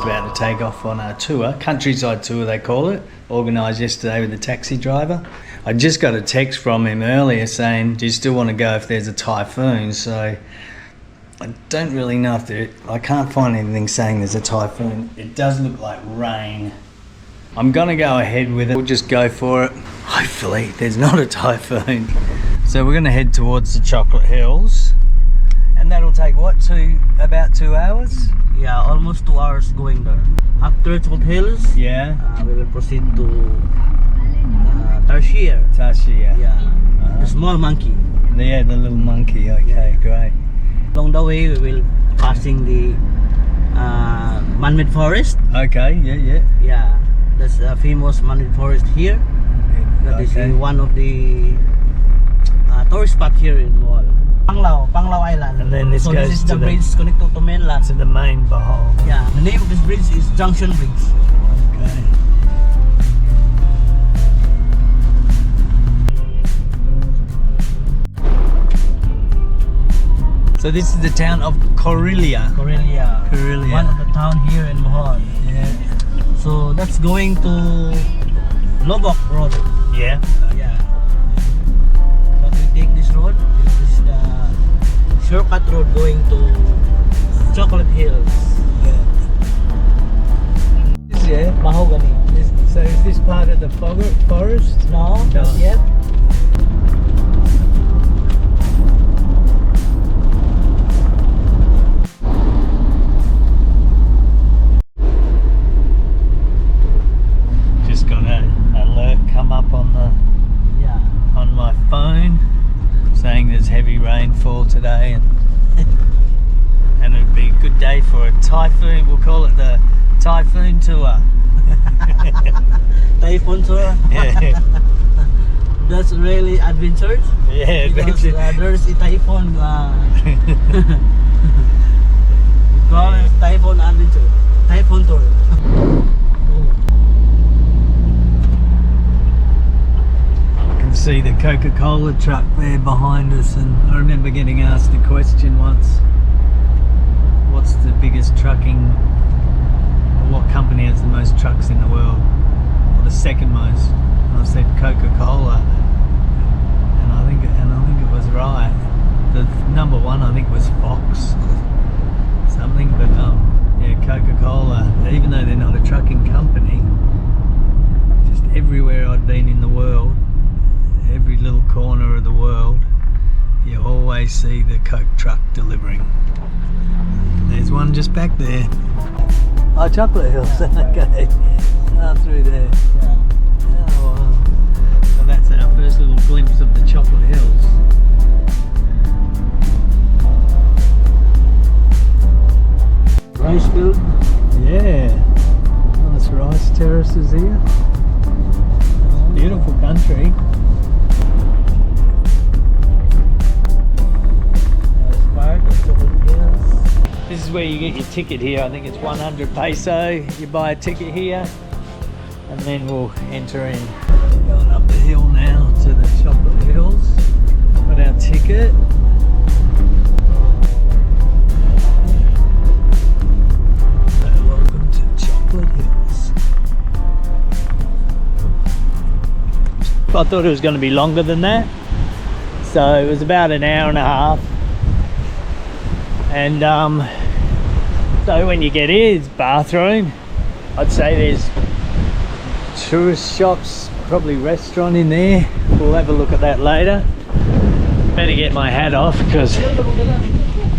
just about to take off on a tour, countryside tour they call it, organised yesterday with the taxi driver. I just got a text from him earlier saying, do you still want to go if there's a typhoon? So I don't really know if I can't find anything saying there's a typhoon. It does look like rain. I'm going to go ahead with it. We'll just go for it. Hopefully there's not a typhoon. So we're going to head towards the Chocolate Hills. And that'll take what, about 2 hours? Yeah, almost 2 hours going there. After Chocolate Hills, Yeah. We will proceed to Tarsier. Tarsier. Yeah, the small monkey. Yeah, the little monkey. Okay, great. Along the way, we will passing the man-made forest. Okay, yeah. Yeah, that's a famous man-made forest here. That is one of the tourist spot here in Bohol. Panglao Island. And then this goes this is to the bridge connected to mainland. To the main Bohol. Yeah, the name of this bridge is Junction Bridge. Okay. So this is the town of Corelia. Corelia. One of the town here in Bohol. Yeah. So that's going to Lobok Road. Yeah. Yeah. But we take this road. This is the shortcut road going to Chocolate Hills. Yeah. Mahogany. So is this part of the forest? No, not yet. Just got an alert come up on my phone saying there's heavy rainfall today, and it'd be a good day for a typhoon. We'll call it the typhoon tour. Typhoon tour. Yeah. That's really adventure. Yeah, because there's a typhoon. We call it typhoon adventure. Typhoon tour. See the Coca-Cola truck there behind us, and I remember getting asked a question once, what's the biggest trucking, or what company has the most trucks in the world, or the second most? And I said Coca-Cola, and I think it was right. The number one I think was Fox something, but yeah, Coca-Cola, even though they're not a trucking company, just everywhere I'd been in the world, every little corner of the world, you always see the Coke truck delivering. There's one just back there. Oh, Chocolate Hills. Okay. Oh, through there. Oh, wow. So that's our first little glimpse of the Chocolate Hills. Rice field. Yeah. Nice rice terraces here. Beautiful country. This is where you get your ticket here. I think it's 100 peso. You buy a ticket here and then we'll enter in. Going up the hill now to the Chocolate Hills. Got our ticket. So welcome to Chocolate Hills. I thought it was going to be longer than that. So it was about an hour and a half. And so when you get here, it's bathroom. I'd say there's tourist shops, probably restaurant in there. We'll have a look at that later. Better get my hat off because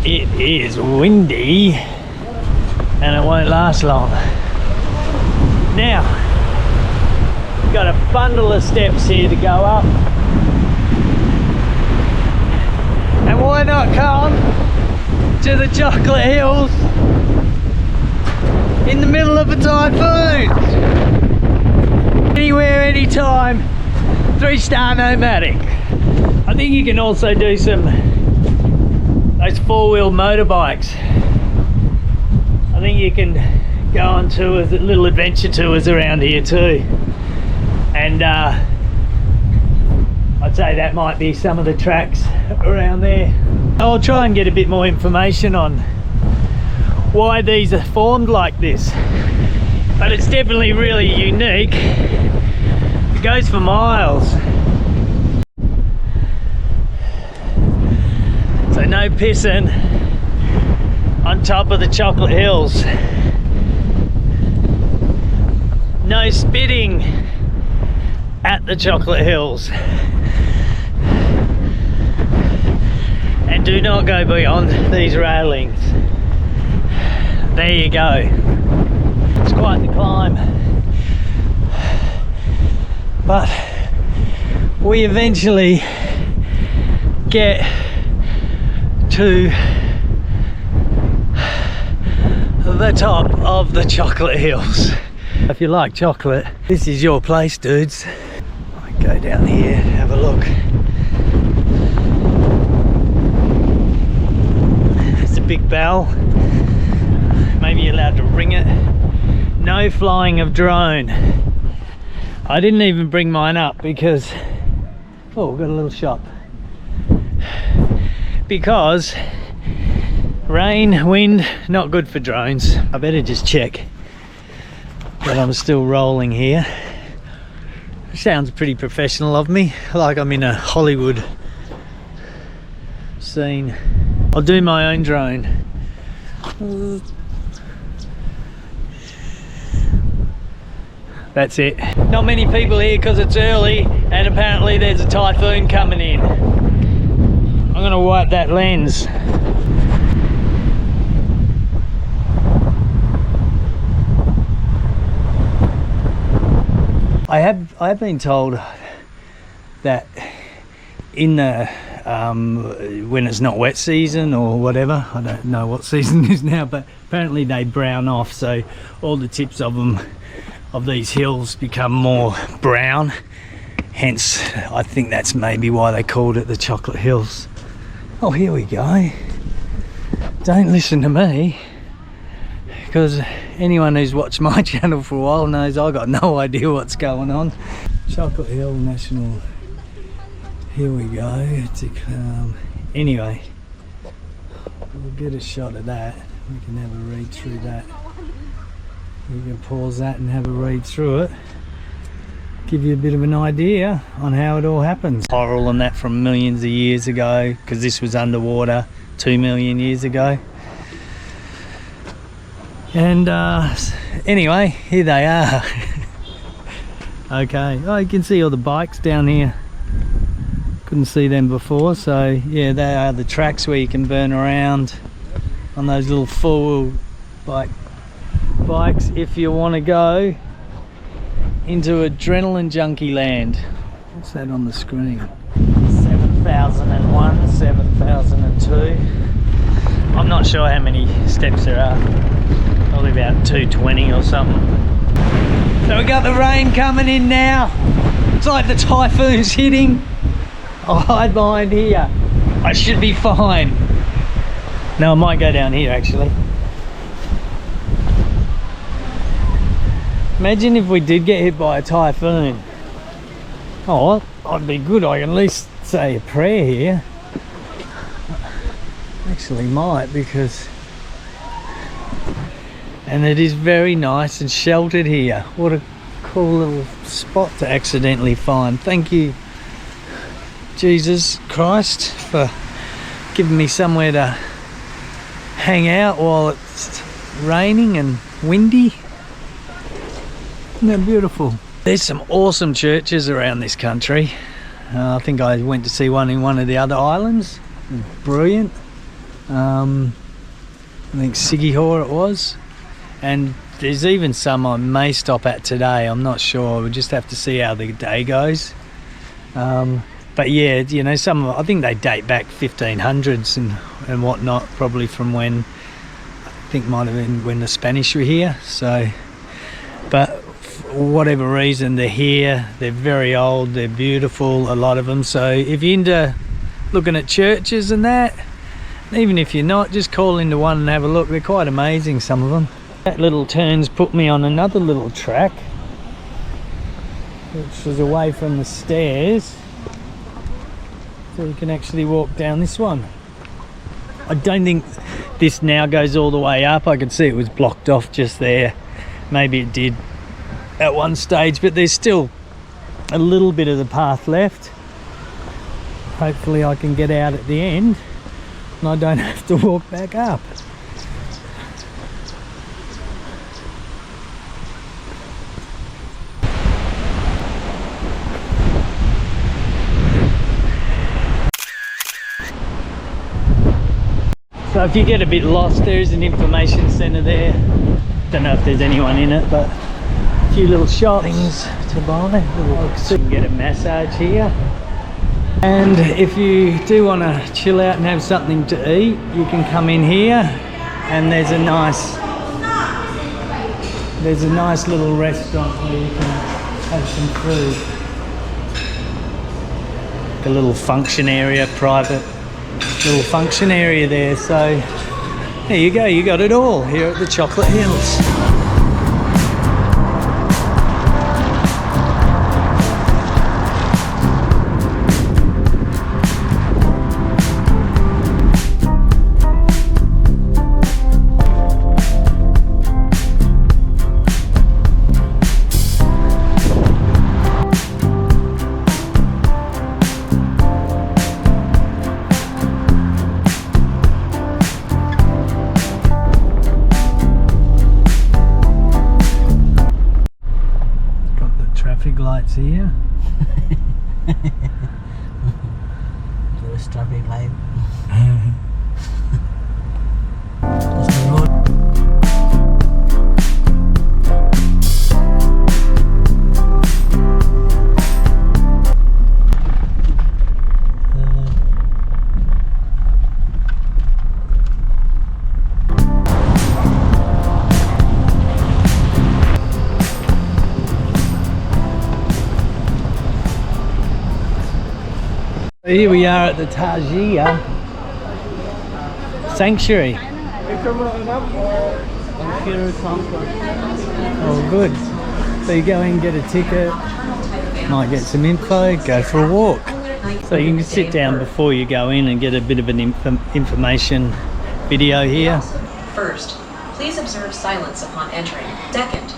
it is windy and it won't last long. Now, got a bundle of steps here to go up. And why not come to the Chocolate Hills in the middle of a typhoon? Anywhere, anytime, 3-star nomadic. I think you can also do those 4-wheel motorbikes. I think you can go on tours, little adventure tours around here too. And I'd say that might be some of the tracks around there. I'll try and get a bit more information on why these are formed like this, but it's definitely really unique. It goes for miles. So no pissing on top of the chocolate hills. No spitting at the chocolate hills. And do not go beyond these railings. There you go. It's quite the climb. But we eventually get to the top of the chocolate hills. If you like chocolate, this is your place, dudes. I go down here, have a look. It's a big bell. Maybe you're allowed to ring it. No flying of drone. I didn't even bring mine up because, oh, we've got a little shop. Because rain, wind, not good for drones. I better just check that I'm still rolling here. Sounds pretty professional of me, like I'm in a Hollywood scene. I'll do my own drone. That's it. Not many people here because it's early and apparently there's a typhoon coming in. I'm gonna wipe that lens. I've been told that in the when it's not wet season or whatever, I don't know what season it is now, but apparently they brown off, so all the tips of them, of these hills, become more brown. Hence, I think that's maybe why they called it the Chocolate Hills. Oh, here we go. Don't listen to me, because anyone who's watched my channel for a while knows I got no idea what's going on. Chocolate Hill National. Here we go. Anyway, we'll get a shot of that. We can have a read through that. We can pause that and have a read through it. Give you a bit of an idea on how it all happens. Coral and that from millions of years ago, because this was underwater 2 million years ago. And anyway, here they are. Okay, oh, you can see all the bikes down here. Couldn't see them before, so yeah, they are the tracks where you can burn around on those little four-wheel bikes if you want to go into adrenaline junkie land. What's that on the screen? 7001, 7002. I'm not sure how many steps there are. Probably about 220 or something. So we got the rain coming in now. It's like the typhoon's hitting. I'll hide behind here. I should be fine. No, I might go down here actually. Imagine if we did get hit by a typhoon. Oh, well, I'd be good. I can at least say a prayer here. Actually might, because... And it is very nice and sheltered here. What a cool little spot to accidentally find. Thank you, Jesus Christ, for giving me somewhere to hang out while it's raining and windy. Isn't that beautiful? There's some awesome churches around this country. I think I went to see one in one of the other islands. Brilliant. I think Sigihor it was. And there's even some I may stop at today. I'm not sure. We'll just have to see how the day goes. But yeah, you know, some I think they date back 1500s and whatnot, probably from when, I think might have been when the Spanish were here. So, but for whatever reason, they're here. They're very old. They're beautiful, a lot of them. So if you're into looking at churches and that, even if you're not, just call into one and have a look. They're quite amazing, some of them. That little turn's put me on another little track, which was away from the stairs. So you can actually walk down this one. I don't think this now goes all the way up. I could see it was blocked off just there. Maybe it did at one stage, but there's still a little bit of the path left. Hopefully I can get out at the end and I don't have to walk back up. So if you get a bit lost, there is an information centre there. Don't know if there's anyone in it, but a few little shops, things to buy. You can get a massage here. And if you do want to chill out and have something to eat, you can come in here and there's a nice little restaurant where you can have some food. A little function area, private little function area there. So there you go, you got it all here at the Chocolate Hills. Lights here. There's traffic light. Here we are at the Tarsier Sanctuary. Oh, good. So you go in, get a ticket, might get some info, go for a walk. So you can sit down before you go in and get a bit of an information video here. First, please observe silence upon entering. Second,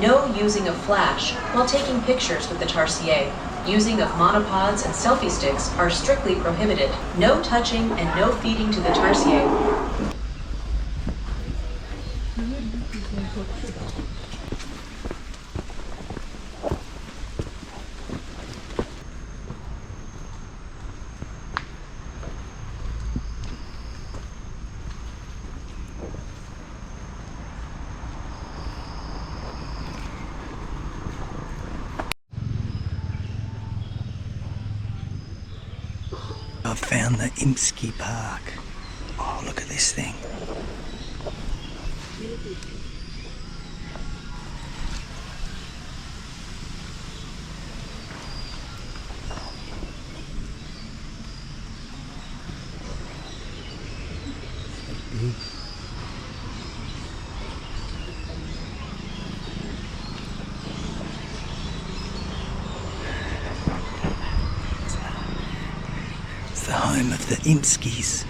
no using of flash while taking pictures with the Tarsier. Using of monopods and selfie sticks are strictly prohibited. No touching and no feeding to the Tarsier. I've found the Tarsier Park. Oh, look at this thing. The home of the Imskis.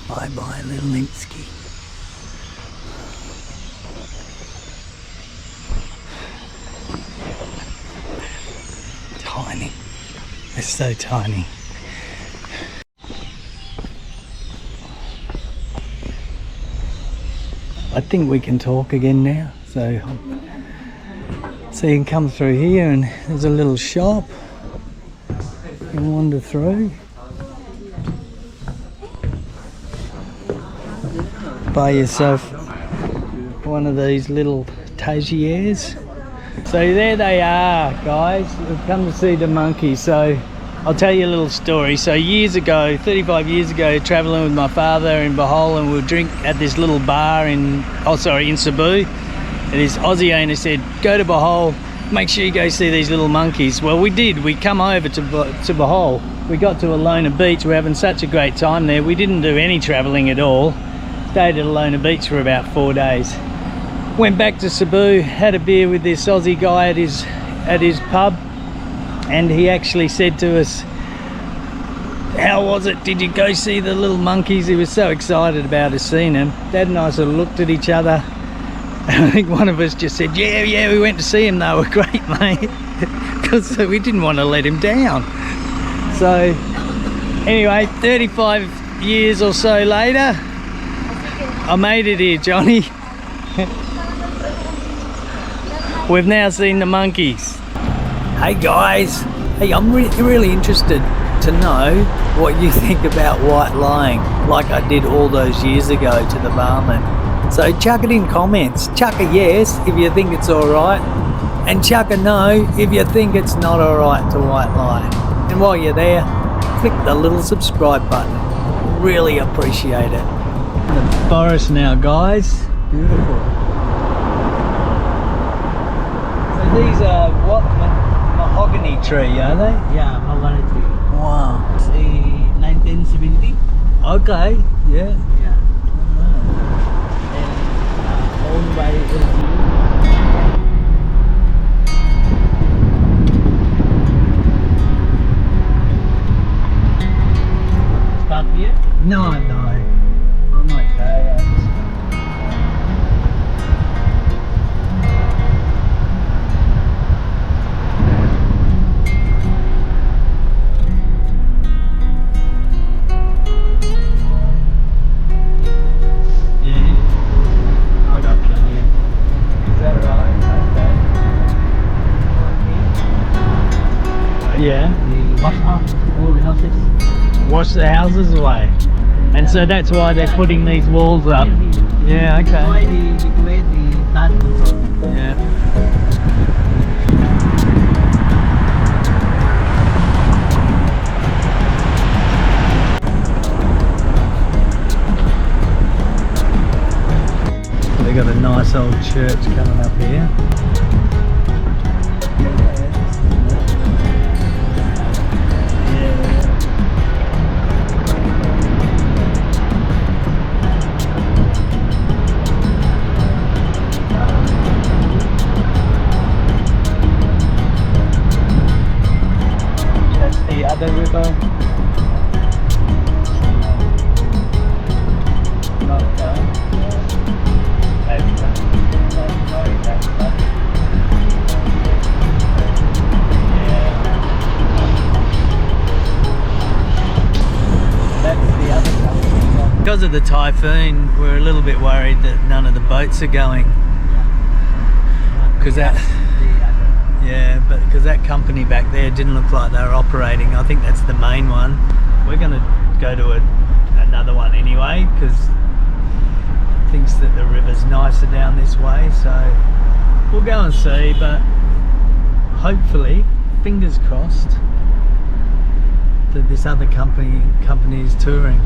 Bye-bye, little Imski. Tiny. They're so tiny. I think we can talk again now. So you can come through here and there's a little shop. You can wander through. Buy yourself one of these little Tarsiers. So there they are, guys. We've come to see the monkeys. So I'll tell you a little story. So years ago, 35 years ago, travelling with my father in Bohol, and we'll drink at this little bar in Cebu. And this Aussie owner said, go to Bohol, make sure you go see these little monkeys. Well, we did. We come over to Bohol. We got to Alona Beach. We're having such a great time there. We didn't do any travelling at all. Stayed at Alona Beach for about 4 days. Went back to Cebu, had a beer with this Aussie guy at his pub, and he actually said to us, how was it? Did you go see the little monkeys? He was so excited about us seeing them. Dad and I sort of looked at each other, and I think one of us just said, yeah, we went to see them. They were great, mate. Because we didn't want to let him down. So anyway, 35 years or so later, I made it here, Johnny. We've now seen the monkeys. Hey guys, hey, I'm really interested to know what you think about white lying, like I did all those years ago to the barman. So chuck it in comments. Chuck a yes if you think it's alright, and chuck a no if you think it's not alright to white lie. And while you're there, click the little subscribe button. Really appreciate it. The forest now, guys. Beautiful. So these are what? Mahogany tree, are they? Yeah, mahogany tree. Wow. It's a 1970. Okay, yeah. Yeah. And owned by LG. Start here? No. I'm okay. Yeah. The wash out all the houses. Wash the houses away. And so that's why they're putting these walls up. Yeah, okay. Why the that control. Yeah. They got a nice old church coming up here. The river. Because of the typhoon, we're a little bit worried that none of the boats are going. Because that. Yeah, but because that company back there didn't look like they were operating. I think that's the main one. We're going to go to another one anyway, because it thinks that the river's nicer down this way. So we'll go and see, but hopefully, fingers crossed, that this other company is touring.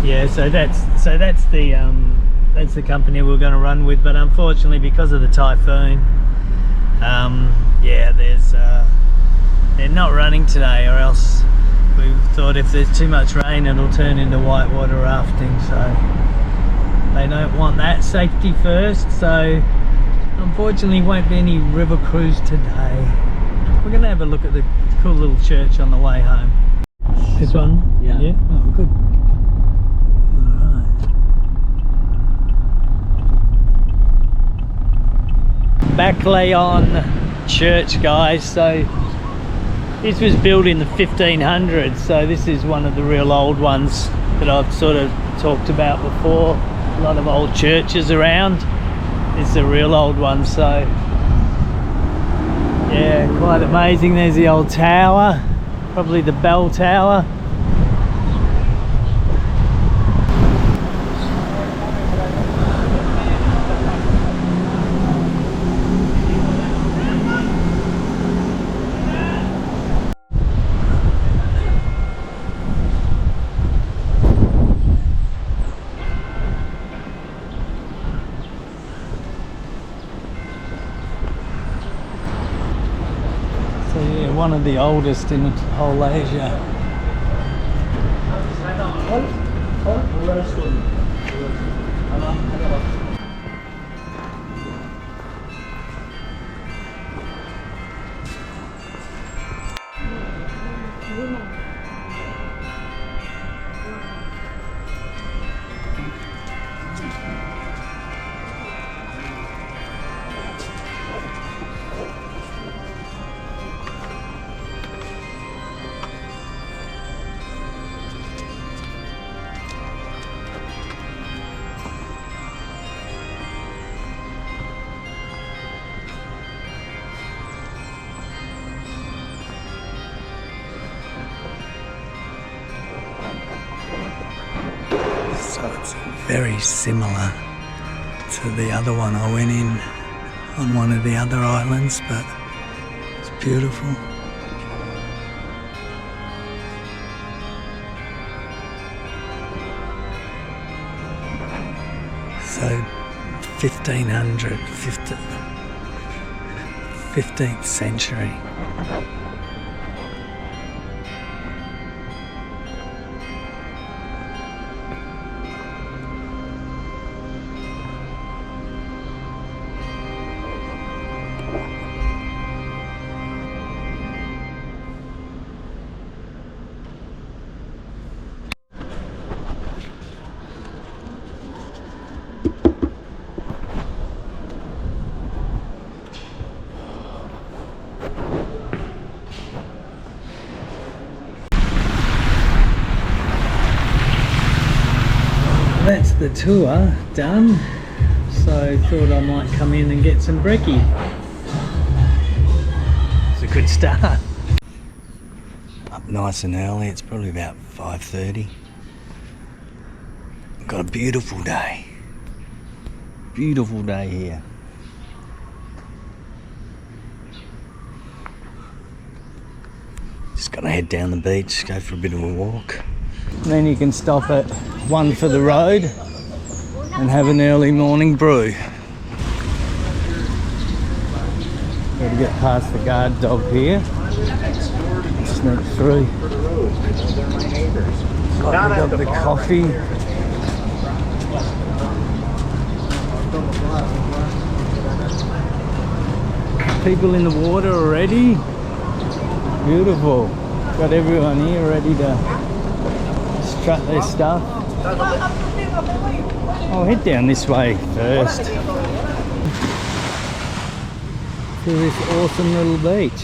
Yeah, so that's the company we're going to run with, but unfortunately because of the typhoon, yeah, they're not running today, or else we thought if there's too much rain it'll turn into whitewater rafting, so they don't want that. Safety first, so unfortunately won't be any river cruise today. We're going to have a look at the cool little church on the way home. This one? Yeah. Yeah? Oh, good. Baclayon Church, guys. So this was built in the 1500s, so this is one of the real old ones that I've sort of talked about before. A lot of old churches around. It's a real old one, so yeah, quite amazing. There's the old tower, probably the bell tower. One of the oldest in whole Asia. So it's very similar to the other one I went in on one of the other islands, but it's beautiful. So 15th century. That's the tour done, so thought I might come in and get some brekkie. It's a good start. Up nice and early, it's probably about 5:30. Got a beautiful day. Beautiful day here. Just gonna head down the beach, go for a bit of a walk. And then you can stop at One for the Road and have an early morning brew. Got to get past the guard dog here. Sneak through. Got the coffee. People in the water already. Beautiful. Got everyone here ready to strut their stuff. I'll head down this way first to this awesome little beach.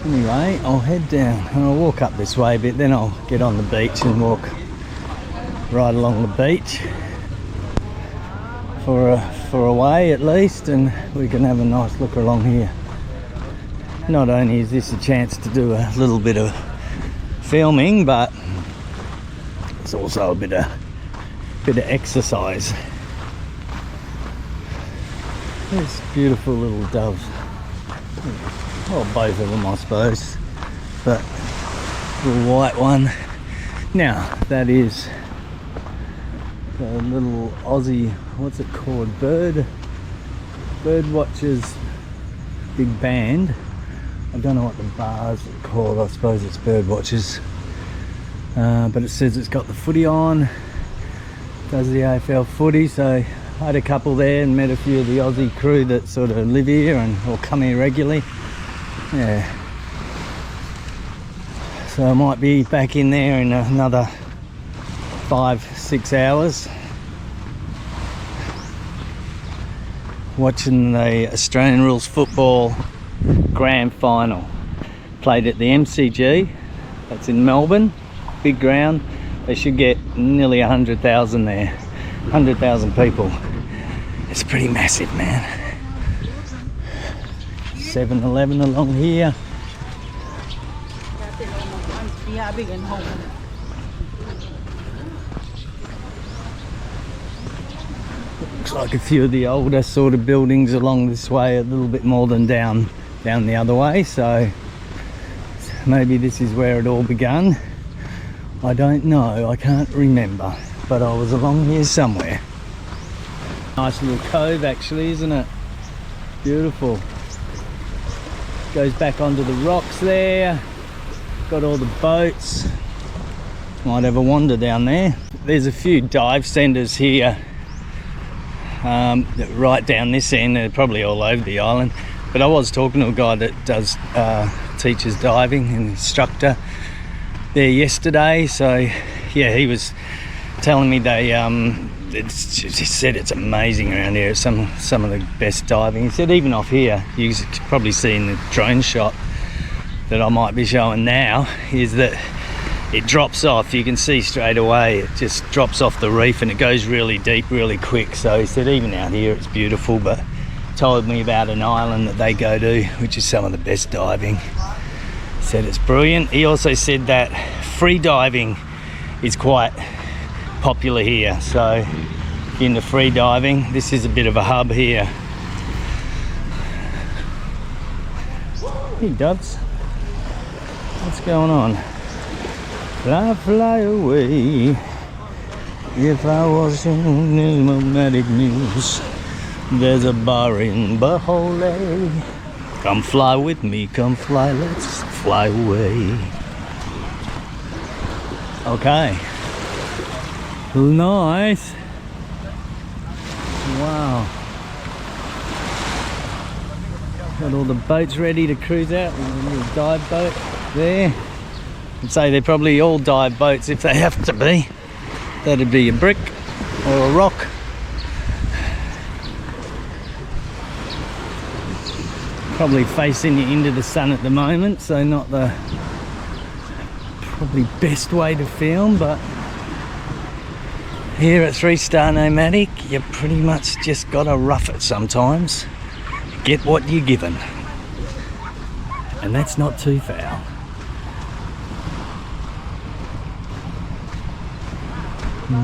Anyway, I'll head down and I'll walk up this way a bit, then I'll get on the beach and walk right along the beach for a way at least, and we can have a nice look along here. Not only is this a chance to do a little bit of filming, but it's also a bit of exercise. These beautiful little doves. Well, both of them I suppose, but the white one. Now that is the little Aussie, what's it called? Bird Watchers big band. I don't know what the bar's called. I suppose it's Bird Watchers, but it says it's got the footy on, does the AFL footy. So I had a couple there and met a few of the Aussie crew that sort of live here and or come here regularly. Yeah, so I might be back in there in another 5-6 hours. watching the Australian rules football grand final. Played at the MCG, that's in Melbourne, big ground. They should get nearly 100,000 there, 100,000 people. It's pretty massive, man. 7-Eleven along here. Looks like a few of the older sort of buildings along this way, a little bit more than down the other way, so maybe this is where it all began. I don't know, I can't remember, but I was along here somewhere. Nice little cove actually, isn't it? Beautiful. Goes back onto the rocks there. Got all the boats. Might have a wander down there. There's a few dive centres here. Right down this end, they're probably all over the island. But I was talking to a guy that does teaches diving, an instructor there yesterday. So yeah, he was telling me they he said it's amazing around here. It's some of the best diving. He said even off here, you can probably see in the drone shot that I might be showing now, is that it drops off. You can see straight away it just drops off the reef and it goes really deep really quick. So he said even out here it's beautiful, but told me about an island that they go to which is some of the best diving. He said it's brilliant. He also said that free diving is quite popular here, so if you're into free diving, this is a bit of a hub here. Hey doves, what's going on? Fly, fly away. If I was in nomadic news, there's a bar in Bohol. Come fly with me, come fly, let's fly away. Okay. Nice. Wow. Got all the boats ready to cruise out. There's a little dive boat there. I'd say they're probably all dive boats if they have to be. That'd be a brick or a rock. Probably facing into the sun at the moment, so not the probably best way to film, but here at 3-Star Nomadic, you pretty much just gotta rough it sometimes. Get what you're given. And that's not too foul.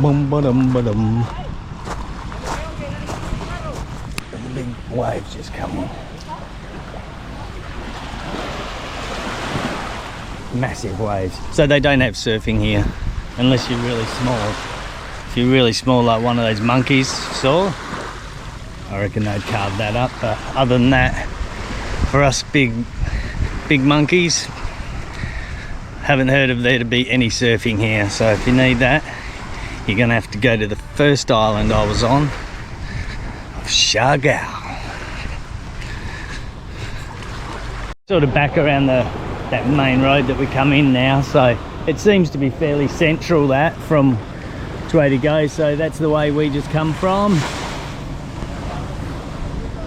Bum ba dum ba dum. The big waves just coming. Massive waves. So they don't have surfing here unless you're really small. If you're really small, like one of those monkeys saw, I reckon they'd carve that up. But other than that, for us big monkeys, haven't heard of there to be any surfing here. So if you need that, you're gonna have to go to the first island I was on, of Siargao. Sort of back around that main road that we come in now, so it seems to be fairly central, that from which way to go. So that's the way we just come from,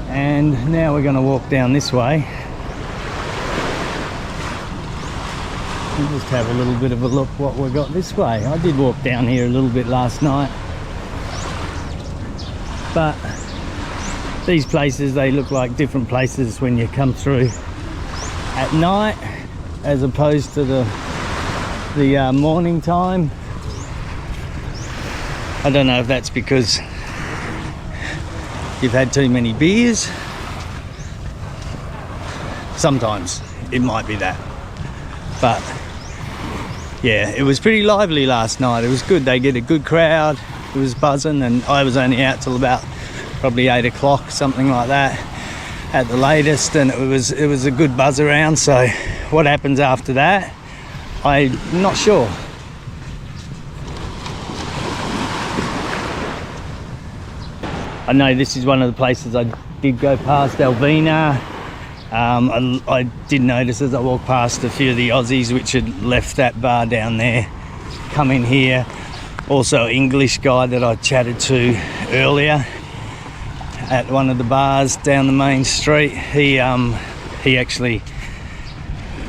and now we're going to walk down this way. We'll just have a little bit of a look what we've got this way. I did walk down here a little bit last night, but these places, they look like different places when you come through at night as opposed to the morning time. I don't know if that's because you've had too many beers. Sometimes it might be that, but yeah, it was pretty lively last night. It was good. They get a good crowd. It was buzzing, and I was only out till about probably 8 o'clock, something like that at the latest, and it was a good buzz around. So what happens after that, I'm not sure. I know this is one of the places I did go past, Alona. I did notice as I walked past a few of the Aussies which had left that bar down there, come in here. Also English guy that I chatted to earlier, at one of the bars down the main street. He actually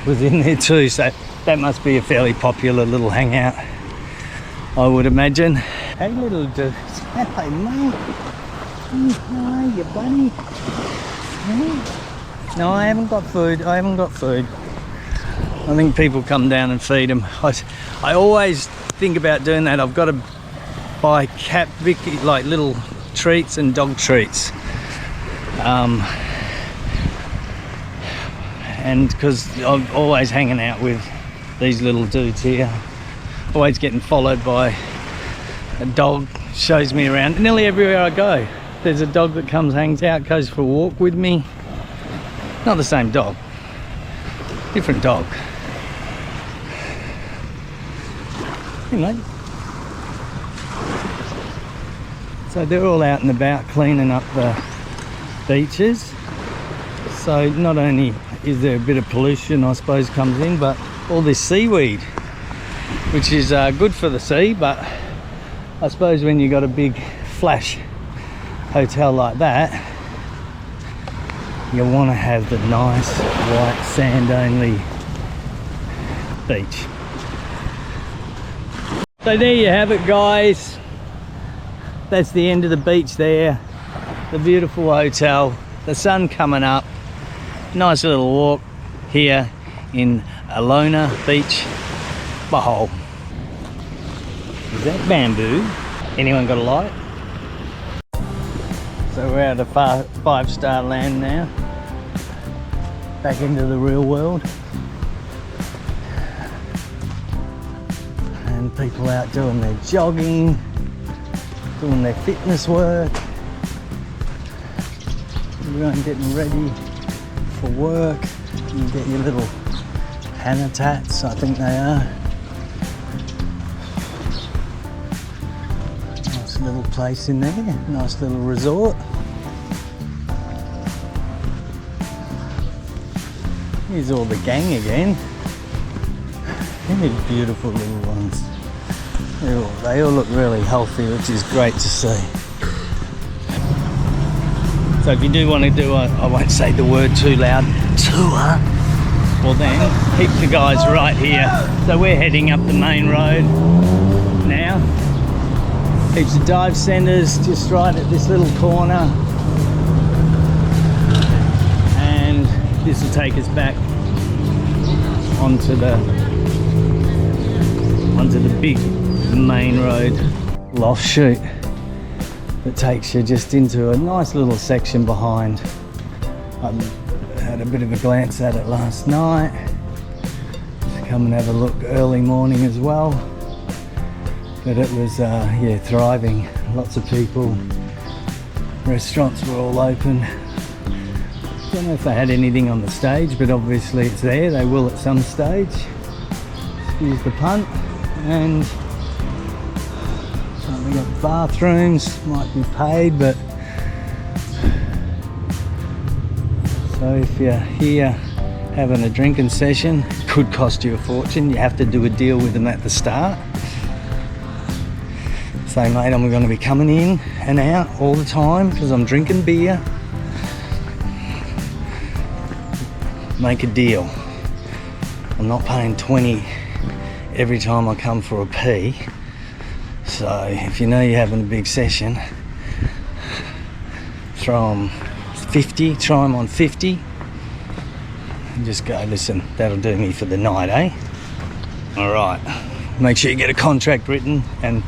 was in there too, so that must be a fairly popular little hangout, I would imagine. Hey little dude. Hello mate. How are you, buddy? No, I haven't got food. I think people come down and feed them. I always think about doing that. I've got to buy Vicky like little treats and dog treats. And because I'm always hanging out with these little dudes here, always getting followed by a dog, shows me around nearly everywhere I go. There's a dog that comes, hangs out, goes for a walk with me. Not the same dog, different dog. Anyway, so they're all out and about cleaning up the beaches. So not only is there a bit of pollution, I suppose, comes in, but all this seaweed, which is good for the sea. But I suppose when you got a big flash hotel like that, you want to have the nice white sand only beach. So there you have it, guys. That's the end of the beach there, the beautiful hotel, the sun coming up. Nice little walk here in Alona Beach, Bohol. Is that bamboo? Anyone got a light? So we're out of five-star land now, back into the real world, and people out doing their jogging, doing their fitness work. Everyone getting ready for work. You get your little habitats, I think they are. Nice little place in there, nice little resort. Here's all the gang again. These beautiful little ones. They all look really healthy, which is great to see. So if you do want to do a, I won't say the word too loud, tour, well then, heaps of guys right here. So we're heading up the main road now. Heaps of dive centres just right at this little corner. And this will take us back onto the big main road offshoot that takes you just into a nice little section behind. I had a bit of a glance at it last night. Just come and have a look early morning as well. But it was, yeah, thriving. Lots of people. Restaurants were all open. Don't know if they had anything on the stage, but obviously it's there. They will at some stage. Excuse the pun. And we got bathrooms, might be paid, but so if you're here having a drinking session, it could cost you a fortune. You have to do a deal with them at the start. Say, mate, I'm going to be coming in and out all the time because I'm drinking beer. Make a deal. I'm not paying 20 every time I come for a pee. So if you know you're having a big session, throw them 50, try them on 50, and just go, listen, that'll do me for the night, eh? All right, make sure you get a contract written and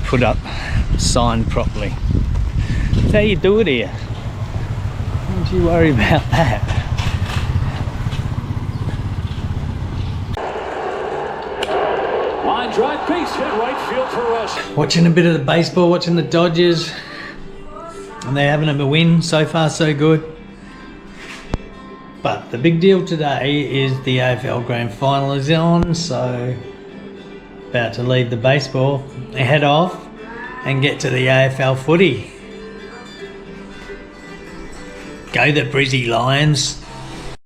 put up, signed properly. That's how you do it here. Don't you worry about that. Drive base hit right field for us. Watching a bit of the baseball, watching the Dodgers, and they're having a win. So far, so good. But the big deal today is the AFL Grand Final is on, so about to leave the baseball, head off, and get to the AFL footy. Go the Brizzy Lions.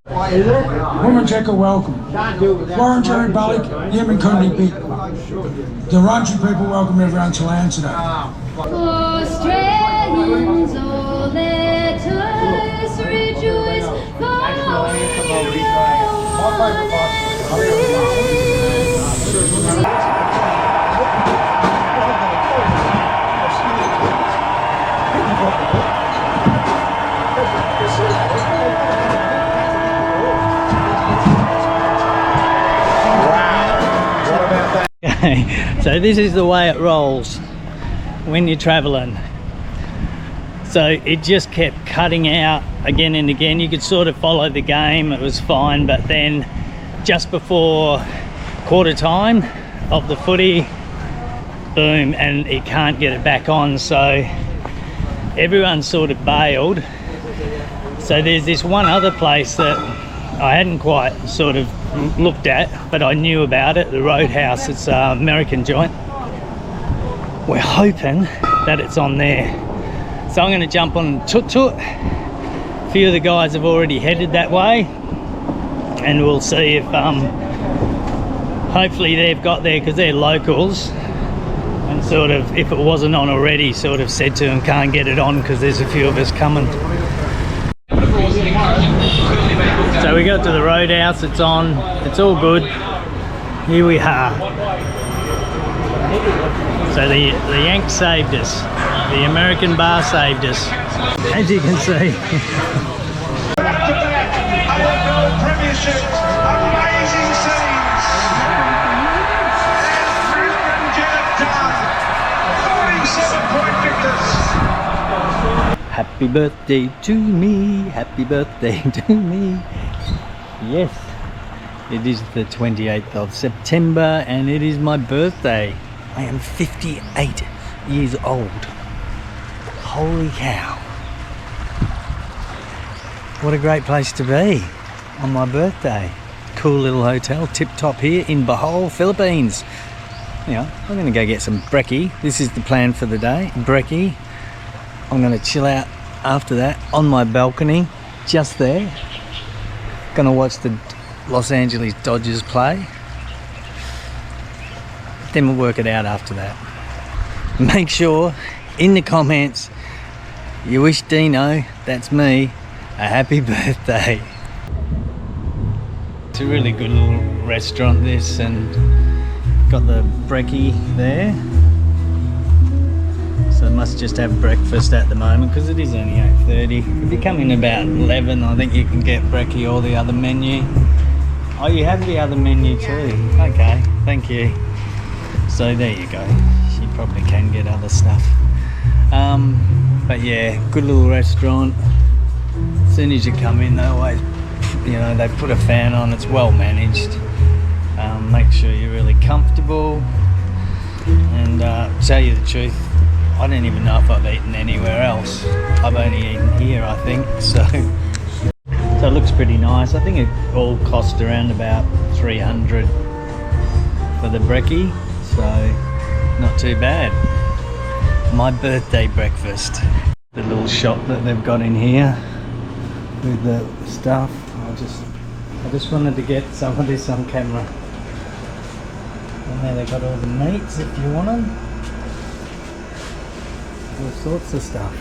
Woman Checker, welcome. Warren Jerry Bullock, Yemen Kundry people. The Ranchi people welcome everyone to land today. Australians, all they So this is the way it rolls when you're traveling. So it just kept cutting out again and again. You could sort of follow the game, it was fine, but then just before quarter time of the footy, boom, and it can't get it back on, so everyone sort of bailed. So there's this one other place that I hadn't quite sort of looked at, but I knew about it, the Roadhouse. It's an American joint. We're hoping that it's on there. So I'm going to jump on Toot Toot. A few of the guys have already headed that way, and we'll see if hopefully they've got there, because they're locals, and sort of, if it wasn't on already, sort of said to them can't get it on because there's a few of us coming. So we got to the Roadhouse, it's on, it's all good. Here we are. So the Yanks saved us. The American bar saved us, as you can see. Amazing scenes. And done. 47-point victors. Happy birthday to me, happy birthday to me. Yes, it is the 28th of September and it is my birthday. I am 58 years old. Holy cow. What a great place to be on my birthday. Cool little hotel, tip top here in Bohol, Philippines. Yeah, I'm gonna go get some brekkie. This is the plan for the day, brekkie. I'm gonna chill out after that on my balcony, just there. Gonna watch the Los Angeles Dodgers play. Then we'll work it out after that. Make sure in the comments you wish Dino, that's me, a happy birthday. It's a really good little restaurant this, and got the brekkie there. So I must just have breakfast at the moment because it is only 8:30. If you come in about 11, I think you can get brekkie or the other menu. Oh, you have the other menu too. Okay, thank you. So there you go. You probably can get other stuff. But yeah, good little restaurant. As soon as you come in, they always, you know, they put a fan on. It's well managed. Make sure you're really comfortable. And tell you the truth, I don't even know if I've eaten anywhere else. I've only eaten here, I think. So it looks pretty nice. I think it all cost around about 300 for the brekkie. So not too bad. My birthday breakfast. The little shop that they've got in here with the stuff. I just wanted to get some of this on camera. And there they've got all the meats if you want them. All sorts of stuff.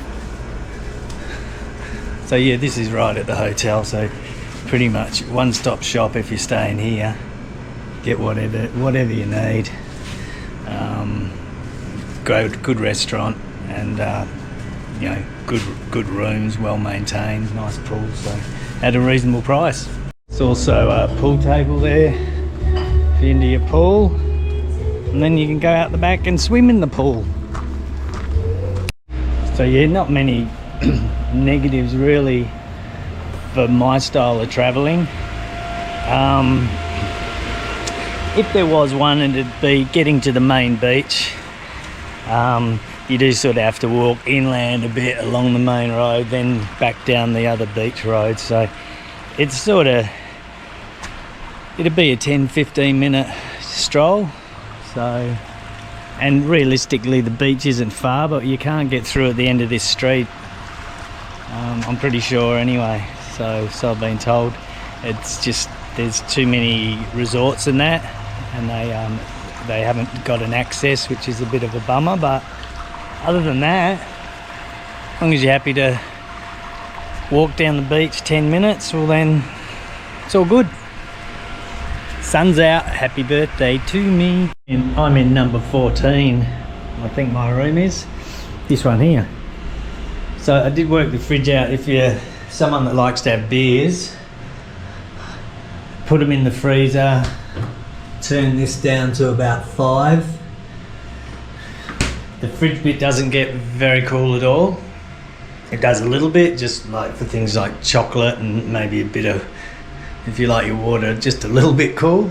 So yeah, this is right at the hotel, so pretty much one-stop shop if you're staying here. Get whatever you need. Good restaurant, and you know, good rooms, well maintained, nice pool, so at a reasonable price. There's also a pool table there if you're into your pool, and then you can go out the back and swim in the pool. So yeah, not many negatives really for my style of travelling. If there was one, it'd be getting to the main beach. You do sort of have to walk inland a bit along the main road, then back down the other beach road. So it's sort of, it'd be a 10-15 minute stroll. So, and realistically the beach isn't far, but you can't get through at the end of this street. I'm pretty sure anyway. So I've been told. It's just, there's too many resorts in that, and they haven't got an access, which is a bit of a bummer. But other than that, as long as you're happy to walk down the beach 10 minutes, well then It's all good. Sun's out, happy birthday to me. And I'm in number 14, I think my room is. This one here. So I did work the fridge out. If you're someone that likes to have beers, put them in the freezer, turn this down to about 5. The fridge bit doesn't get very cool at all. It does a little bit, just like for things like chocolate and maybe a bit of, if you like your water, just a little bit cool.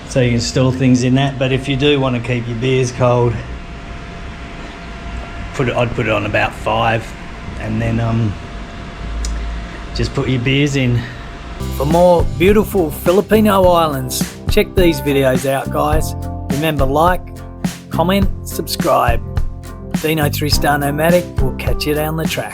So you can store things in that. But if you do want to keep your beers cold, I'd put it on about 5, and then just put your beers in. For more beautiful Filipino islands, check these videos out, guys. Remember, like, comment, subscribe. Dino 3-Star Nomadic will catch you down the track.